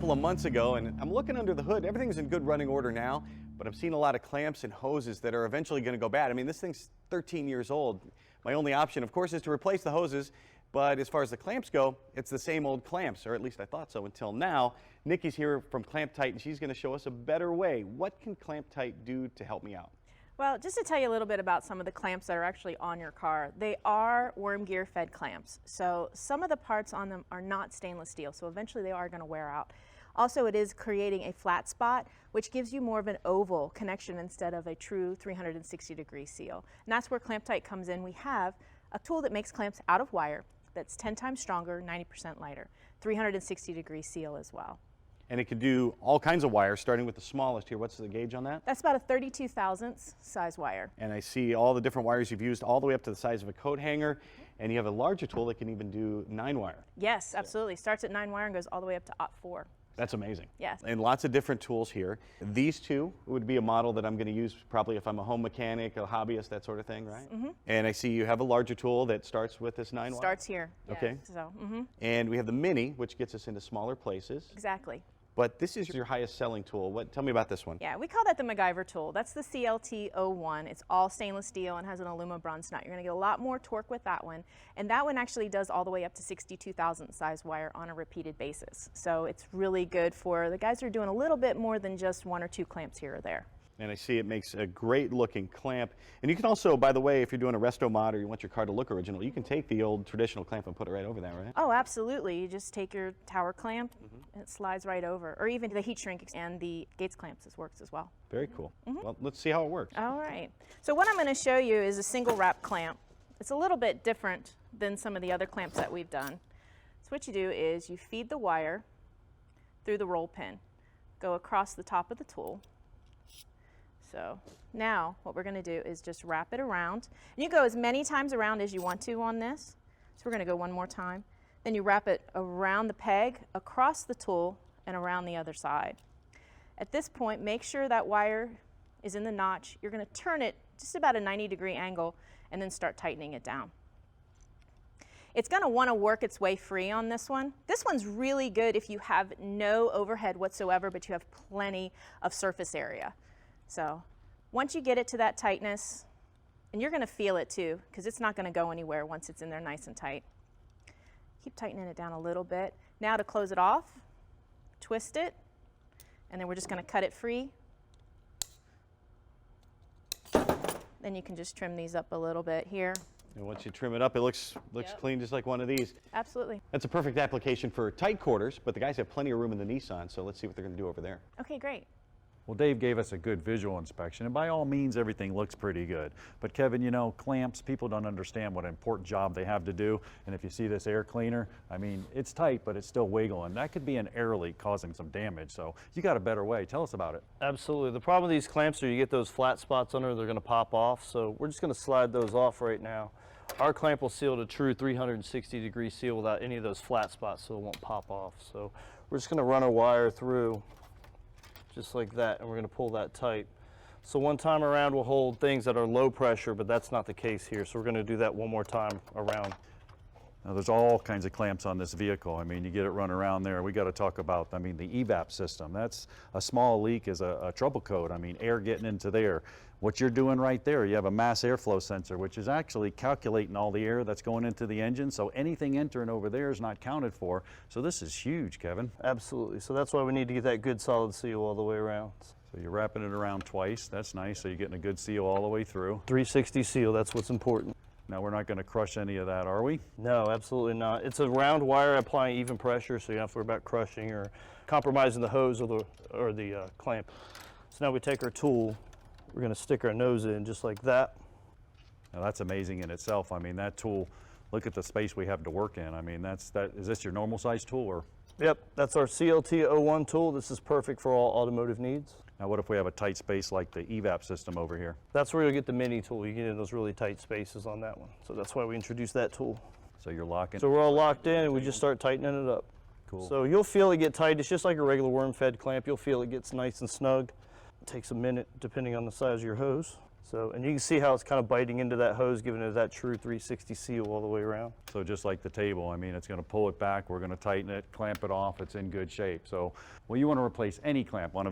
Couple of months ago, and I'm looking under the hood. Everything's in good running order now, but I'm seeing a lot of clamps and hoses that are eventually going to go bad. I mean, this thing's 13 years old. My only option, of course, is to replace the hoses, but as far as the clamps go, it's the same old clamps, or at least I thought so until now. Nikki's here from ClampTite, and she's going to show us a better way. What can ClampTite do to help me out? Well, just to tell you a little bit about some of the clamps that are actually on your car, they are worm gear fed clamps. So some of the parts on them are not stainless steel, so eventually they are going to wear out. Also, it is creating a flat spot, which gives you more of an oval connection instead of a true 360-degree seal. And that's where ClampTite comes in. We have a tool that makes clamps out of wire that's 10 times stronger, 90% lighter, 360-degree seal as well. And it can do all kinds of wires, starting with the smallest here. What's the gauge on that? That's about a 32 thousandths size wire. And I see all the different wires you've used all the way up to the size of a coat hanger. And you have a larger tool that can even do 9-wire. Yes, absolutely. Starts at 9-wire and goes all the way up to 4. That's amazing. Yes. And lots of different tools here. These two would be a model that I'm going to use probably if I'm a home mechanic, a hobbyist, that sort of thing, right? Mm-hmm. And I see you have a larger tool that starts with this 9-wire. Starts here. Okay. Yeah, so, And we have the mini, which gets us into smaller places. Exactly. But this is your highest selling tool. Tell me about this one. Yeah, we call that the MacGyver tool. That's the CLT-01. It's all stainless steel and has an aluminum bronze nut. You're going to get a lot more torque with that one. And that one actually does all the way up to 62 thousandth size wire on a repeated basis. So it's really good for the guys who are doing a little bit more than just 1 or 2 clamps here or there. And I see it makes a great looking clamp. And you can also, by the way, if you're doing a resto mod or you want your car to look original, you can take the old traditional clamp and put it right over there, right? Oh, absolutely. You just take your tower clamp and it slides right over. Or even the heat shrink and the Gates clamps works as well. Very cool. Well, let's see how it works. All right. So what I'm going to show you is a single wrap clamp. It's a little bit different than some of the other clamps that we've done. So what you do is you feed the wire through the roll pin, go across the top of the tool. So now what we're going to do is just wrap it around. And you go as many times around as you want to on this. So we're going to go one more time. Then you wrap it around the peg, across the tool, and around the other side. At this point, make sure that wire is in the notch. You're going to turn it just about a 90-degree angle and then start tightening it down. It's going to want to work its way free on this one. This one's really good if you have no overhead whatsoever, but you have plenty of surface area. So once you get it to that tightness, and you're going to feel it too, because it's not going to go anywhere once it's in there nice and tight. Keep tightening it down a little bit. Now to close it off, twist it, and then we're just going to cut it free. Then you can just trim these up a little bit here. And once you trim it up, it looks clean, just like one of these. Absolutely. That's a perfect application for tight quarters, but the guys have plenty of room in the Nissan, so let's see what they're going to do over there. Okay, great. Well, Dave gave us a good visual inspection, and by all means, everything looks pretty good. But Kevin, you know, clamps, people don't understand what an important job they have to do. And if you see this air cleaner, I mean, it's tight, but it's still wiggling. That could be an air leak causing some damage. So you got a better way. Tell us about it. Absolutely. The problem with these clamps are you get those flat spots under, they're going to pop off. So we're just going to slide those off right now. Our clamp will seal a true 360-degree seal without any of those flat spots, so it won't pop off. So we're just going to run our wire through just like that, and we're going to pull that tight. So one time around we'll hold things that are low pressure, but that's not the case here. So we're going to do that one more time around. Now, there's all kinds of clamps on this vehicle. I mean, you get it run around there. We got to talk about, I mean, the evap system. That's a small leak is a trouble code. I mean, air getting into there. What you're doing right there, you have a mass airflow sensor, which is actually calculating all the air that's going into the engine. So anything entering over there is not counted for. So this is huge, Kevin. Absolutely. So that's why we need to get that good solid seal all the way around. So you're wrapping it around twice. That's nice. So you're getting a good seal all the way through. 360 seal, that's what's important. Now, we're not going to crush any of that, are we? No, absolutely not. It's a round wire applying even pressure, so you don't have to worry about crushing or compromising the hose or the clamp. So now we take our tool, we're going to stick our nose in just like that. Now, that's amazing in itself. I mean, that tool, look at the space we have to work in. I mean, is this your normal size tool? Or? Yep, that's our CLT-01 tool. This is perfect for all automotive needs. Now, what if we have a tight space like the evap system over here? That's where you'll get the mini tool. You get in those really tight spaces on that one. So that's why we introduced that tool. So you're locking. So we're all locked in, and we just start tightening it up. Cool. So you'll feel it get tight. It's just like a regular worm-fed clamp. You'll feel it gets nice and snug. It takes a minute depending on the size of your hose. So, and you can see how it's kind of biting into that hose, giving it that true 360 seal all the way around. So just like the table, I mean, it's going to pull it back, we're going to tighten it, clamp it off, it's in good shape. So, well, you want to replace any clamp on a